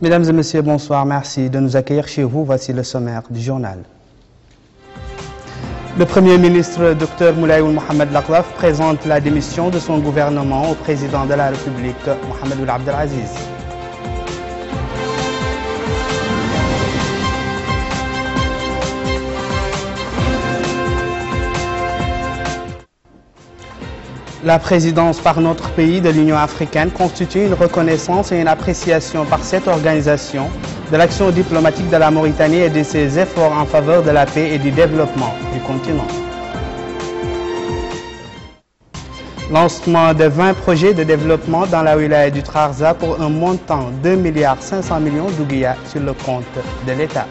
Mesdames et messieurs, bonsoir. Merci de nous accueillir chez vous. Voici le sommaire du journal. Le Premier ministre Dr Moulay Mohamed Laklaf présente la démission de son gouvernement au président de la République, Mohamed Ould Abdel Aziz. La présidence par notre pays de l'Union africaine constitue une reconnaissance et une appréciation par cette organisation de l'action diplomatique de la Mauritanie et de ses efforts en faveur de la paix et du développement du continent. Lancement de 20 projets de développement dans la wilaya du Trarza pour un montant de 2,5 milliards d'ouguiya sur le compte de l'État.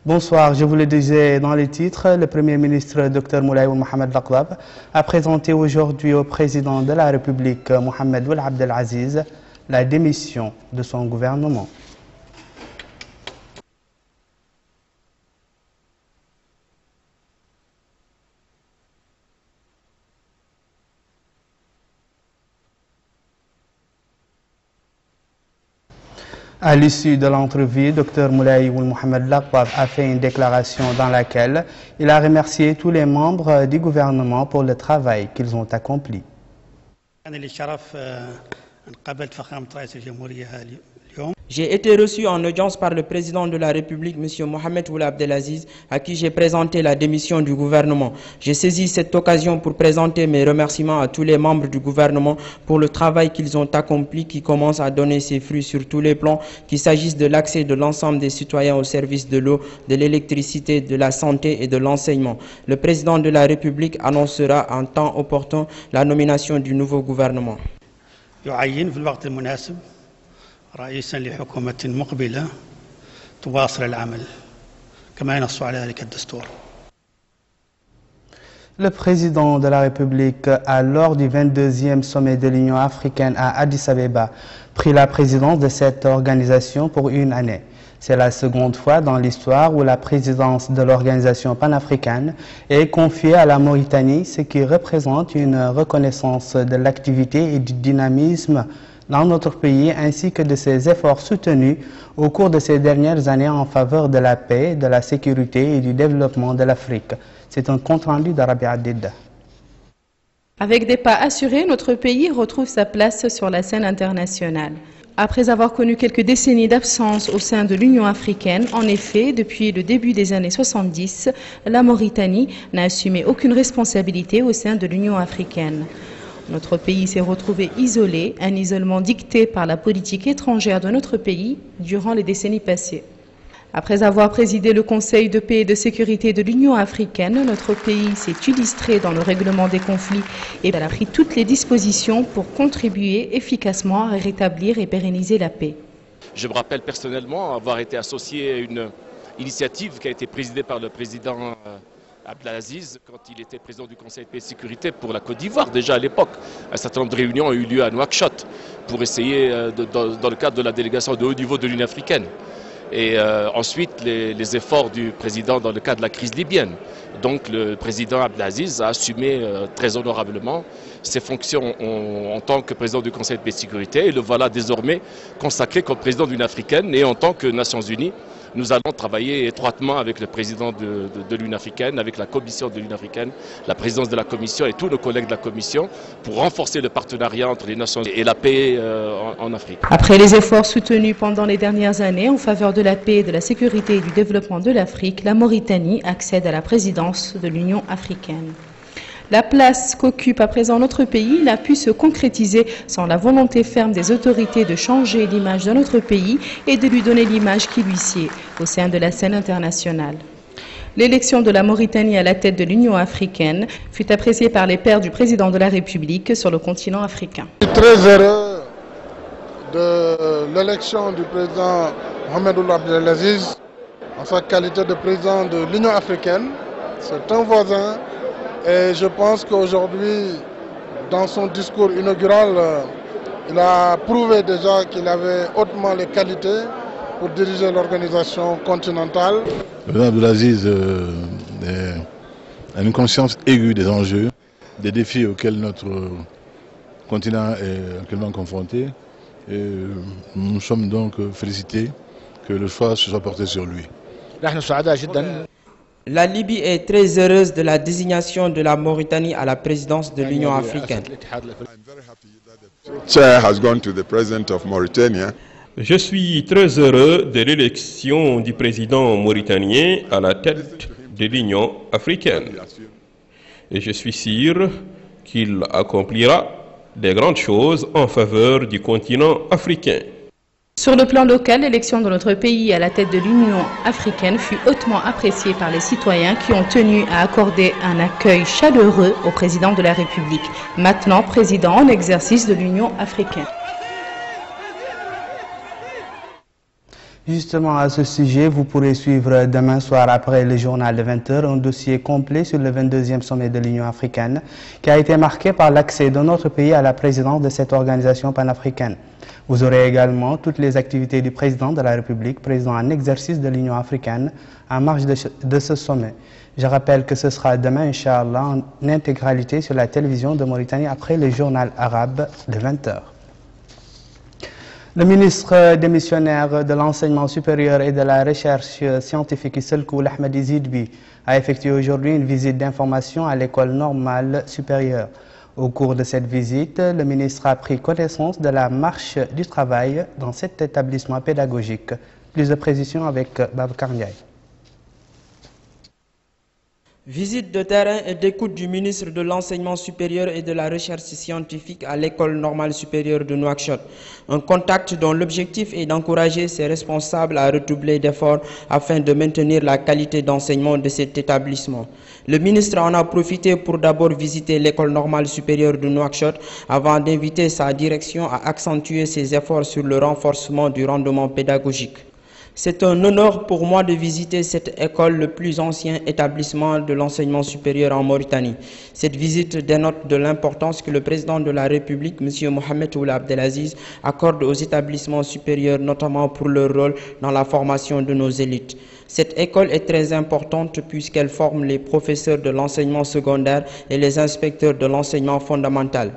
Bonsoir, je vous le disais dans les titres, le Premier ministre Dr Moulay Mohamed Laklaf a présenté aujourd'hui au président de la République, Mohamed Ould Abdel Aziz, la démission de son gouvernement. À l'issue de l'entrevue, Dr Moulay Mohamed Laklaf a fait une déclaration dans laquelle il a remercié tous les membres du gouvernement pour le travail qu'ils ont accompli. J'ai été reçu en audience par le président de la République, M. Mohamed Ould Abdel Aziz, à qui j'ai présenté la démission du gouvernement. J'ai saisi cette occasion pour présenter mes remerciements à tous les membres du gouvernement pour le travail qu'ils ont accompli, qui commence à donner ses fruits sur tous les plans, qu'il s'agisse de l'accès de l'ensemble des citoyens au service de l'eau, de l'électricité, de la santé et de l'enseignement. Le président de la République annoncera en temps opportun la nomination du nouveau gouvernement. رئيسا لحكومة مقبلة تواصل العمل كما ينص على ذلك الدستور. Le président de la République a, lors du 22e sommet de l'Union africaine à Addis Abeba, pris la présidence de cette organisation pour une année. C'est la seconde fois dans l'histoire où la présidence de l'organisation panafricaine est confiée à la Mauritanie, ce qui représente une reconnaissance de l'activité et du dynamisme dans notre pays, ainsi que de ses efforts soutenus au cours de ces dernières années en faveur de la paix, de la sécurité et du développement de l'Afrique. C'est un compte-rendu d'Arabia Adida. Avec des pas assurés, notre pays retrouve sa place sur la scène internationale. Après avoir connu quelques décennies d'absence au sein de l'Union africaine, en effet, depuis le début des années 70, la Mauritanie n'a assumé aucune responsabilité au sein de l'Union africaine. Notre pays s'est retrouvé isolé, un isolement dicté par la politique étrangère de notre pays durant les décennies passées. Après avoir présidé le Conseil de paix et de sécurité de l'Union africaine, notre pays s'est illustré dans le règlement des conflits et a pris toutes les dispositions pour contribuer efficacement à rétablir et pérenniser la paix. Je me rappelle personnellement avoir été associé à une initiative qui a été présidée par le président Abdelaziz, quand il était président du Conseil de paix et de sécurité pour la Côte d'Ivoire, déjà à l'époque. Un certain nombre de réunions ont eu lieu à Nouakchott pour essayer, dans le cadre de la délégation de haut niveau de l'Union africaine. Et ensuite, les efforts du président dans le cadre de la crise libyenne. Donc le président Abdelaziz a assumé très honorablement ses fonctions en tant que président du Conseil de paix et de sécurité et le voilà désormais consacré comme président de l'Union africaine. Et en tant que Nations Unies, nous allons travailler étroitement avec le président de l'Union africaine, avec la commission de l'Union africaine, la présidence de la commission et tous nos collègues de la commission pour renforcer le partenariat entre les Nations Unies et la paix en Afrique. Après les efforts soutenus pendant les dernières années en faveur de la paix, de la sécurité et du développement de l'Afrique, la Mauritanie accède à la présidence de l'Union africaine. La place qu'occupe à présent notre pays n'a pu se concrétiser sans la volonté ferme des autorités de changer l'image de notre pays et de lui donner l'image qui lui sied au sein de la scène internationale. L'élection de la Mauritanie à la tête de l'Union africaine fut appréciée par les pairs du président de la République sur le continent africain. Je suis très heureux de l'élection du président Mohamed Ould Abdel Aziz en sa qualité de président de l'Union africaine. C'est un voisin. Et je pense qu'aujourd'hui, dans son discours inaugural, il a prouvé déjà qu'il avait hautement les qualités pour diriger l'organisation continentale. Le président Abdelaziz a une conscience aiguë des enjeux, des défis auxquels notre continent est actuellement confronté. Et nous sommes donc félicités que le choix se soit porté sur lui. La Libye est très heureuse de la désignation de la Mauritanie à la présidence de l'Union africaine. Je suis très heureux de l'élection du président mauritanien à la tête de l'Union africaine. Et je suis sûr qu'il accomplira des grandes choses en faveur du continent africain. Sur le plan local, l'élection de notre pays à la tête de l'Union africaine fut hautement appréciée par les citoyens qui ont tenu à accorder un accueil chaleureux au président de la République, maintenant président en exercice de l'Union africaine. Justement à ce sujet, vous pourrez suivre demain soir après le journal de 20h un dossier complet sur le 22e sommet de l'Union africaine qui a été marqué par l'accès de notre pays à la présidence de cette organisation panafricaine. Vous aurez également toutes les activités du président de la République, président en exercice de l'Union africaine, en marge de ce sommet. Je rappelle que ce sera demain, Inch'Allah, en intégralité sur la télévision de Mauritanie après le journal arabe de 20h. Le ministre démissionnaire de l'enseignement supérieur et de la recherche scientifique Isselkoul Ahmadi Zidbi a effectué aujourd'hui une visite d'information à l'école normale supérieure. Au cours de cette visite, le ministre a pris connaissance de la marche du travail dans cet établissement pédagogique. Plus de précisions avec Babacar Ndiaye. Visite de terrain et d'écoute du ministre de l'Enseignement supérieur et de la Recherche scientifique à l'École normale supérieure de Nouakchott. Un contact dont l'objectif est d'encourager ses responsables à redoubler d'efforts afin de maintenir la qualité d'enseignement de cet établissement. Le ministre en a profité pour d'abord visiter l'École normale supérieure de Nouakchott avant d'inviter sa direction à accentuer ses efforts sur le renforcement du rendement pédagogique. C'est un honneur pour moi de visiter cette école, le plus ancien établissement de l'enseignement supérieur en Mauritanie. Cette visite dénote de l'importance que le président de la République, M. Mohamed Ould Abdelaziz, accorde aux établissements supérieurs, notamment pour leur rôle dans la formation de nos élites. Cette école est très importante puisqu'elle forme les professeurs de l'enseignement secondaire et les inspecteurs de l'enseignement fondamental.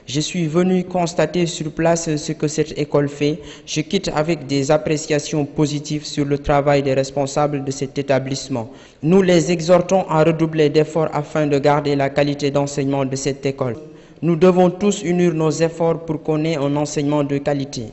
Je suis venu constater sur place ce que cette école fait. Je quitte avec des appréciations positives sur le travail des responsables de cet établissement. Nous les exhortons à redoubler d'efforts afin de garder la qualité d'enseignement de cette école. Nous devons tous unir nos efforts pour qu'on ait un enseignement de qualité.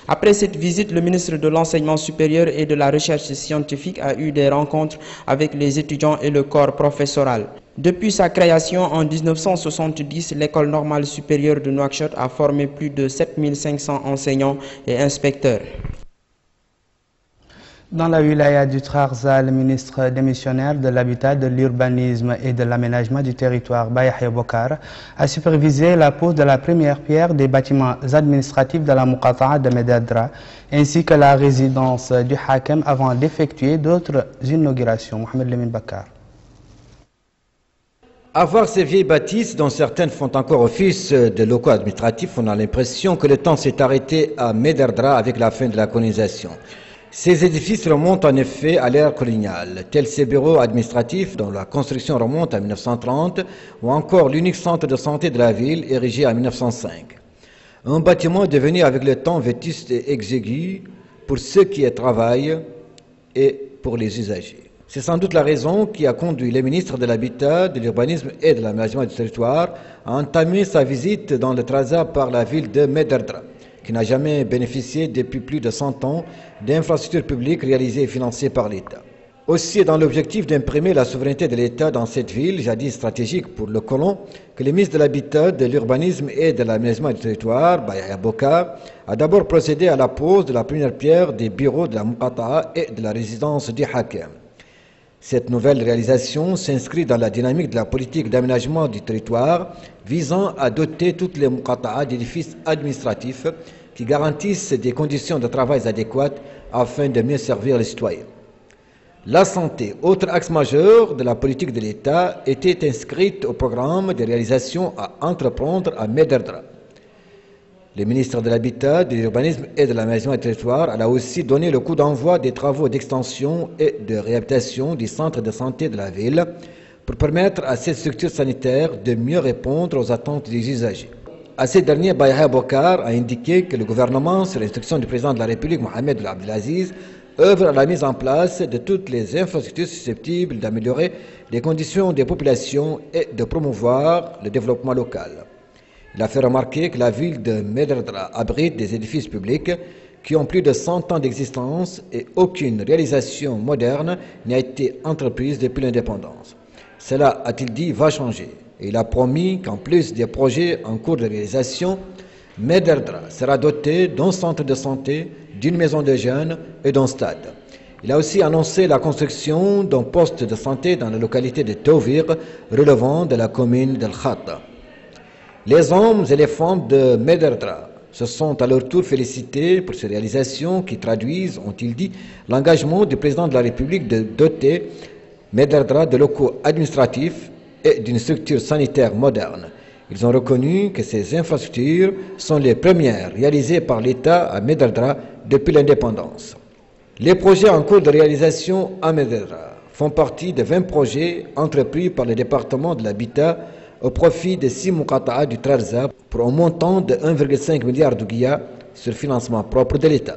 Après cette visite, le ministre de l'Enseignement supérieur et de la Recherche scientifique a eu des rencontres avec les étudiants et le corps professoral. Depuis sa création en 1970, l'École normale supérieure de Nouakchott a formé plus de 7500 enseignants et inspecteurs. Dans la wilaya du Trarza, le ministre démissionnaire de l'Habitat, de l'Urbanisme et de l'Aménagement du territoire, Bayahia Bokar, a supervisé la pose de la première pierre des bâtiments administratifs de la Muqata'a de Medadra, ainsi que la résidence du Hakem avant d'effectuer d'autres inaugurations. Mohamed Lemine Bakar. À voir ces vieilles bâtisses, dont certaines font encore office de locaux administratifs, on a l'impression que le temps s'est arrêté à Medadra avec la fin de la colonisation. Ces édifices remontent en effet à l'ère coloniale, tels ces bureaux administratifs dont la construction remonte à 1930, ou encore l'unique centre de santé de la ville érigé en 1905. Un bâtiment devenu avec le temps vétuste et exigu pour ceux qui y travaillent et pour les usagers. C'est sans doute la raison qui a conduit le ministre de l'Habitat, de l'Urbanisme et de l'Aménagement du territoire à entamer sa visite dans le Trarza par la ville de Medadra, qui n'a jamais bénéficié depuis plus de 100 ans d'infrastructures publiques réalisées et financées par l'État. Aussi, dans l'objectif d'imprimer la souveraineté de l'État dans cette ville, jadis stratégique pour le colon, que le ministre de l'Habitat, de l'Urbanisme et de l'Aménagement du territoire, Bayahia Bokar, a d'abord procédé à la pose de la première pierre des bureaux de la Muqata'a et de la résidence du Hakem. Cette nouvelle réalisation s'inscrit dans la dynamique de la politique d'aménagement du territoire visant à doter toutes les Muqata'a d'édifices administratifs qui garantissent des conditions de travail adéquates afin de mieux servir les citoyens. La santé, autre axe majeur de la politique de l'État, était inscrite au programme de réalisation à entreprendre à Medadra. Le ministre de l'Habitat, de l'Urbanisme et de l'Aménagement du territoire a aussi donné le coup d'envoi des travaux d'extension et de réhabilitation du centre de santé de la ville pour permettre à cette structure sanitaire de mieux répondre aux attentes des usagers. À ces derniers, Bayaha Bokar a indiqué que le gouvernement, sur l'instruction du président de la République, Mohamed Ould Abdelaziz, œuvre à la mise en place de toutes les infrastructures susceptibles d'améliorer les conditions des populations et de promouvoir le développement local. Il a fait remarquer que la ville de Mederdra abrite des édifices publics qui ont plus de 100 ans d'existence et aucune réalisation moderne n'a été entreprise depuis l'indépendance. Cela, a-t-il dit, va changer. Et il a promis qu'en plus des projets en cours de réalisation, Mederdra sera doté d'un centre de santé, d'une maison de jeunes et d'un stade. Il a aussi annoncé la construction d'un poste de santé dans la localité de Tauvir, relevant de la commune d'El Khat. Les hommes et les femmes de Mederdra se sont à leur tour félicités pour ces réalisations qui traduisent, ont-ils dit, l'engagement du président de la République de doter Mederdra de locaux administratifs et d'une structure sanitaire moderne. Ils ont reconnu que ces infrastructures sont les premières réalisées par l'État à Mederdra depuis l'indépendance. Les projets en cours de réalisation à Mederdra font partie de 20 projets entrepris par le département de l'Habitat au profit de 6 muqata'a du Trarza pour un montant de 1,5 milliard de guillas sur financement propre de l'État.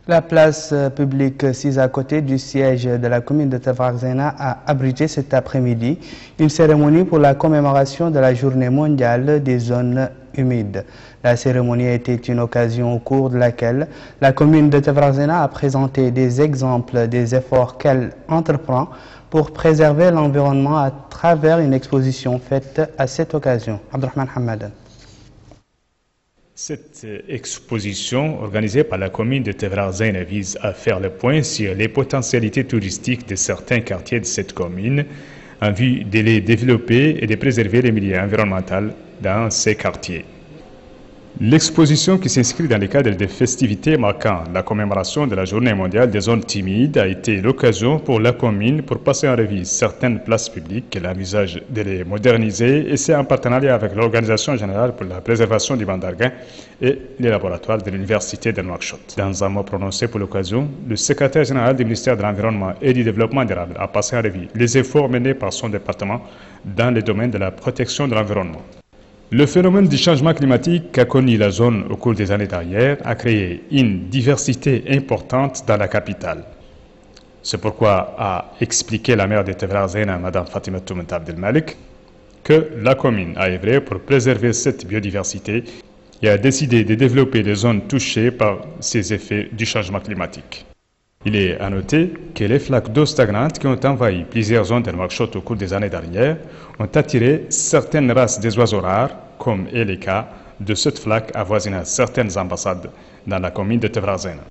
La place publique 6 à côté du siège de la commune de Tavarzena a abrité cet après-midi une cérémonie pour la commémoration de la journée mondiale des zones humides. La cérémonie était une occasion au cours de laquelle la commune de Tavarzena a présenté des exemples des efforts qu'elle entreprend pour préserver l'environnement à travers une exposition faite à cette occasion. Abdelrahman Hamadan. Cette exposition organisée par la commune de Tavarzena vise à faire le point sur les potentialités touristiques de certains quartiers de cette commune en vue de les développer et de préserver les milieux environnementaux dans ces quartiers. L'exposition qui s'inscrit dans le cadre des festivités marquant la commémoration de la journée mondiale des zones timides a été l'occasion pour la commune pour passer en revue certaines places publiques qu'elle envisage de les moderniser, et c'est en partenariat avec l'Organisation générale pour la préservation du Bandarguin et les laboratoires de l'Université de Nouakchott. Dans un mot prononcé pour l'occasion, le secrétaire général du ministère de l'Environnement et du Développement durable a passé en revue les efforts menés par son département dans le domaine de la protection de l'environnement. Le phénomène du changement climatique qu'a connu la zone au cours des années dernières a créé une diversité importante dans la capitale. C'est pourquoi a expliqué la maire de Tavarzena, Mme Fatima Toument Abdelmalik, que la commune a œuvré pour préserver cette biodiversité et a décidé de développer les zones touchées par ces effets du changement climatique. Il est à noter que les flaques d'eau stagnantes qui ont envahi plusieurs zones de Nouakchott au cours des années dernières ont attiré certaines races des oiseaux rares, comme est le cas de cette flaque avoisinant certaines ambassades dans la commune de Tavarzena.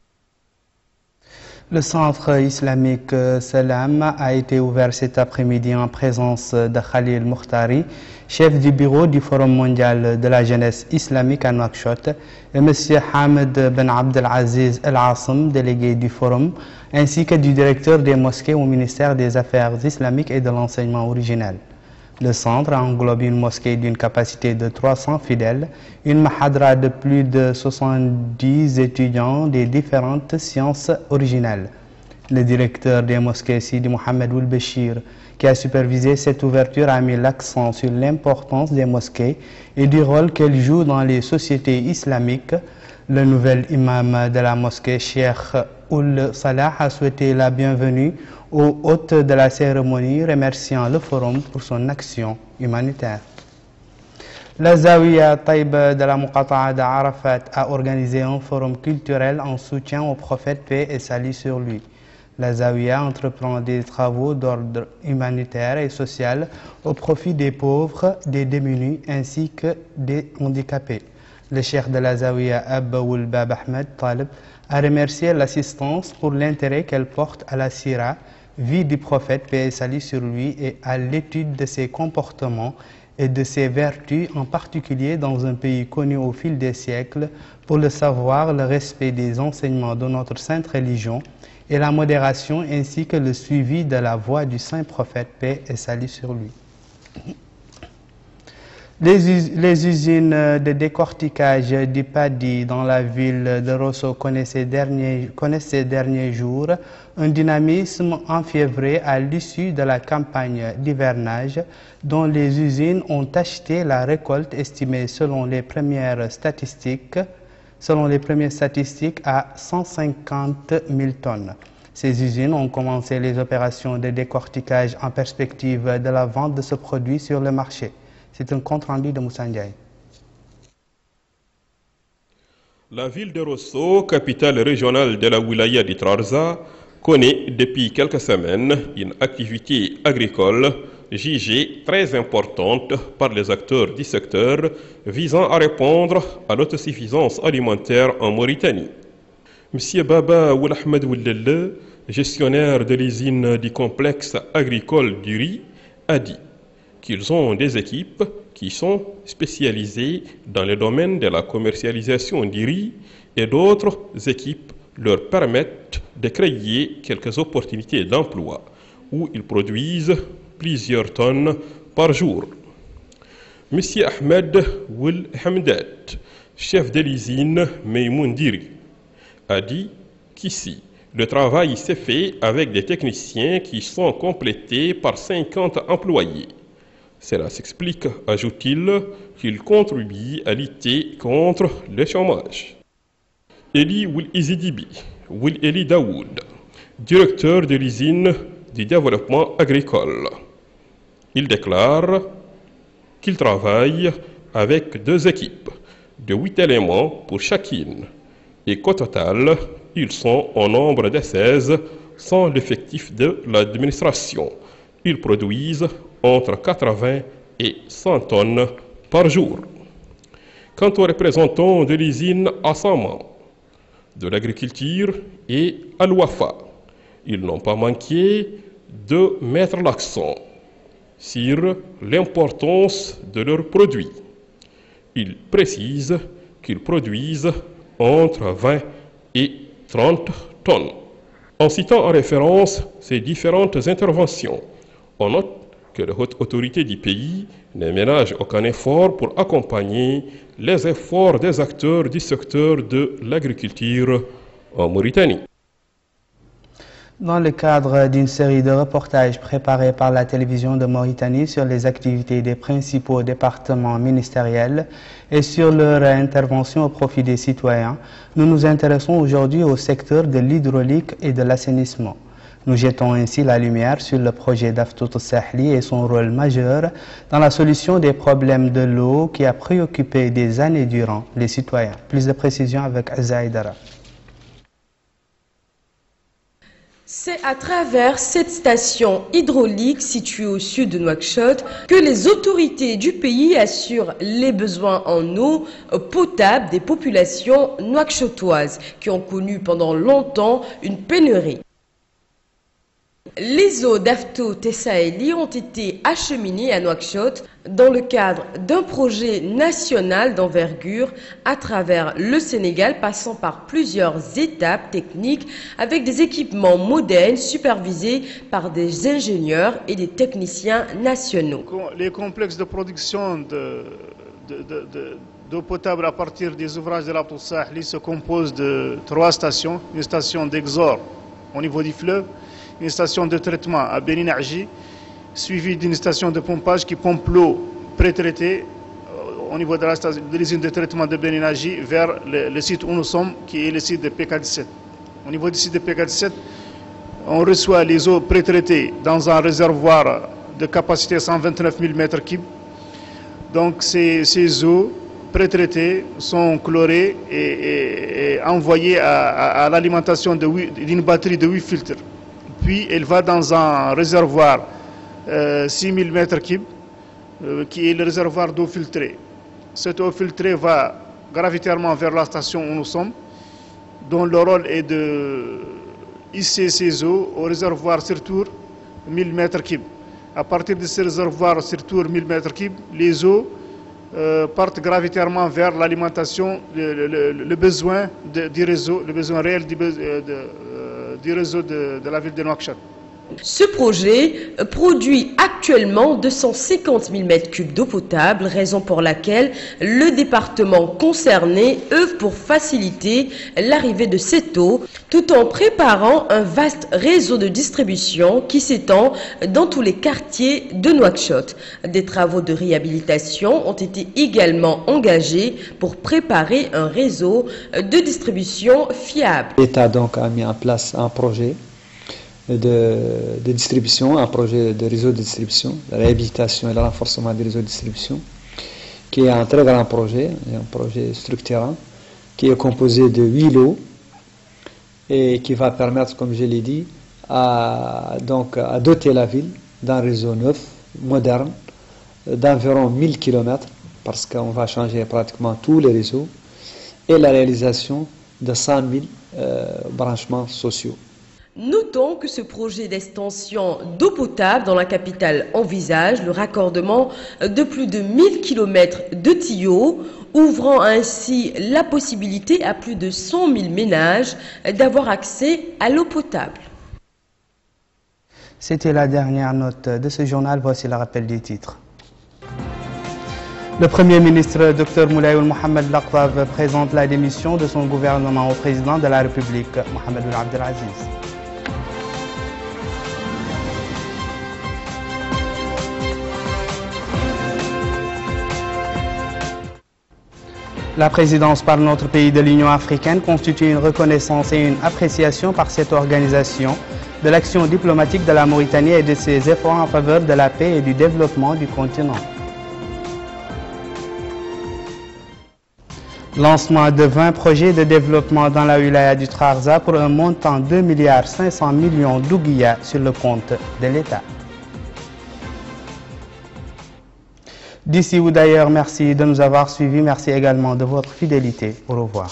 Le centre islamique Salam a été ouvert cet après-midi en présence de Khalil Mokhtari, chef du bureau du Forum mondial de la jeunesse islamique à Nouakchott, et M. Hamed Ben Abdelaziz El Asim, délégué du Forum, ainsi que du directeur des mosquées au ministère des Affaires islamiques et de l'enseignement originel. Le centre englobe une mosquée d'une capacité de 300 fidèles, une mahadra de plus de 70 étudiants des différentes sciences originelles. Le directeur des mosquées, Sidi Mohamed Ould Béchir, qui a supervisé cette ouverture, a mis l'accent sur l'importance des mosquées et du rôle qu'elles jouent dans les sociétés islamiques. Le nouvel imam de la mosquée, Cheikh Ould Salah, a souhaité la bienvenue aux hôtes de la cérémonie, remerciant le Forum pour son action humanitaire. La Zawiya Taïb de la Muqata'a d'Arafat a organisé un forum culturel en soutien au prophète, paix et salut sur lui. La Zawiya entreprend des travaux d'ordre humanitaire et social au profit des pauvres, des démunis ainsi que des handicapés. Le cheikh de la Zawiya, Abba Ould Bab Ahmed Talib, a remercié l'assistance pour l'intérêt qu'elle porte à la Sira, vie du prophète, paix et salut sur lui, et à l'étude de ses comportements et de ses vertus, en particulier dans un pays connu au fil des siècles pour le savoir, le respect des enseignements de notre sainte religion et la modération, ainsi que le suivi de la voie du saint prophète, paix et salut sur lui. Les usines de décortiquage du paddy dans la ville de Rosso connaissent ces derniers jours un dynamisme enfiévré à l'issue de la campagne d'hivernage dont les usines ont acheté la récolte estimée selon les premières statistiques à 150 000 tonnes. Ces usines ont commencé les opérations de décortiquage en perspective de la vente de ce produit sur le marché. C'est un compte-rendu de Moussa Ndiaye. La ville de Rosso, capitale régionale de la wilaya de Trarza, connaît depuis quelques semaines une activité agricole jugée très importante par les acteurs du secteur visant à répondre à l'autosuffisance alimentaire en Mauritanie. M. Baba Oulahmed Oullele, gestionnaire de l'usine du complexe agricole du riz, a dit qu'ils ont des équipes qui sont spécialisées dans le domaine de la commercialisation du riz et d'autres équipes leur permettent de créer quelques opportunités d'emploi où ils produisent plusieurs tonnes par jour. M. Ahmed Oul Hamdat, chef de l'usine Meimoun Diri, a dit qu'ici, le travail s'est fait avec des techniciens qui sont complétés par 50 employés. Cela s'explique, ajoute-t-il, qu'il contribue à lutter contre le chômage. Eli Oul Izidibi, Oul Eli Daoud, directeur de l'usine du développement agricole. Il déclare qu'il travaille avec 2 équipes de 8 éléments pour chacune et qu'au total, ils sont au nombre de 16 sans l'effectif de l'administration. Ils produisent entre 80 et 100 tonnes par jour. Quant aux représentants de l'usine Assama, de l'agriculture et Al-Wafa, ils n'ont pas manqué de mettre l'accent sur l'importance de leurs produits. Ils précisent qu'ils produisent entre 20 et 30 tonnes. En citant en référence ces différentes interventions, on note que la haute autorité du pays ne ménage aucun effort pour accompagner les efforts des acteurs du secteur de l'agriculture en Mauritanie. Dans le cadre d'une série de reportages préparés par la télévision de Mauritanie sur les activités des principaux départements ministériels et sur leur intervention au profit des citoyens, nous nous intéressons aujourd'hui au secteur de l'hydraulique et de l'assainissement. Nous jetons ainsi la lumière sur le projet d'Aftout Sahli et son rôle majeur dans la solution des problèmes de l'eau qui a préoccupé des années durant les citoyens. Plus de précisions avec Azaïdara. C'est à travers cette station hydraulique située au sud de Nouakchott que les autorités du pays assurent les besoins en eau potable des populations nouakchottoises qui ont connu pendant longtemps une pénurie. Les eaux d'Aftout Sahli ont été acheminées à Nouakchott dans le cadre d'un projet national d'envergure à travers le Sénégal, passant par plusieurs étapes techniques avec des équipements modernes supervisés par des ingénieurs et des techniciens nationaux. Les complexes de production d'eau potable à partir des ouvrages de l'Aftout Sahli se composent de 3 stations. Une station d'exor au niveau du fleuve, une station de traitement à Beninarji, suivie d'une station de pompage qui pompe l'eau pré-traitée au niveau de l'usine de traitement de Beninarji vers le site où nous sommes, qui est le site de PK17. Au niveau du site de PK17, on reçoit les eaux pré-traitées dans un réservoir de capacité 129 000 m3. Donc ces eaux pré-traitées sont chlorées et envoyées à l'alimentation d'une batterie de 8 filtres. Puis elle va dans un réservoir 6000 m3 qui est le réservoir d'eau filtrée. Cette eau filtrée va gravitairement vers la station où nous sommes, dont le rôle est de hisser ces eaux au réservoir Sirtour 1000 m3. À partir de ce réservoir Sirtour 1000 m3, les eaux partent gravitairement vers l'alimentation, le besoin du réseau, le besoin réel du réseau de la ville de Nouakchott. Ce projet produit actuellement 250 000 m3 d'eau potable, raison pour laquelle le département concerné œuvre pour faciliter l'arrivée de cette eau, tout en préparant un vaste réseau de distribution qui s'étend dans tous les quartiers de Nouakchott. Des travaux de réhabilitation ont été également engagés pour préparer un réseau de distribution fiable. L'État donc a mis en place un projet de distribution, un projet de réseau de distribution, de réhabilitation et le renforcement des réseaux de distribution, qui est un très grand projet, un projet structurant, qui est composé de 8 lots et qui va permettre, comme je l'ai dit, à doter la ville d'un réseau neuf, moderne, d'environ 1000 km, parce qu'on va changer pratiquement tous les réseaux, et la réalisation de 100 000 branchements sociaux. Notons que ce projet d'extension d'eau potable dans la capitale envisage le raccordement de plus de 1000 km de tuyaux, ouvrant ainsi la possibilité à plus de 100 000 ménages d'avoir accès à l'eau potable. C'était la dernière note de ce journal. Voici le rappel des titres. Le Premier ministre Dr Moulaye Mohamed Laqrab présente la démission de son gouvernement au président de la République, Mohamed Abdelaziz. La présidence par notre pays de l'Union africaine constitue une reconnaissance et une appréciation par cette organisation de l'action diplomatique de la Mauritanie et de ses efforts en faveur de la paix et du développement du continent. Lancement de 20 projets de développement dans la wilaya du Trarza pour un montant de 2,5 milliards d'ouguiya sur le compte de l'État. D'ici ou d'ailleurs, merci de nous avoir suivis. Merci également de votre fidélité. Au revoir.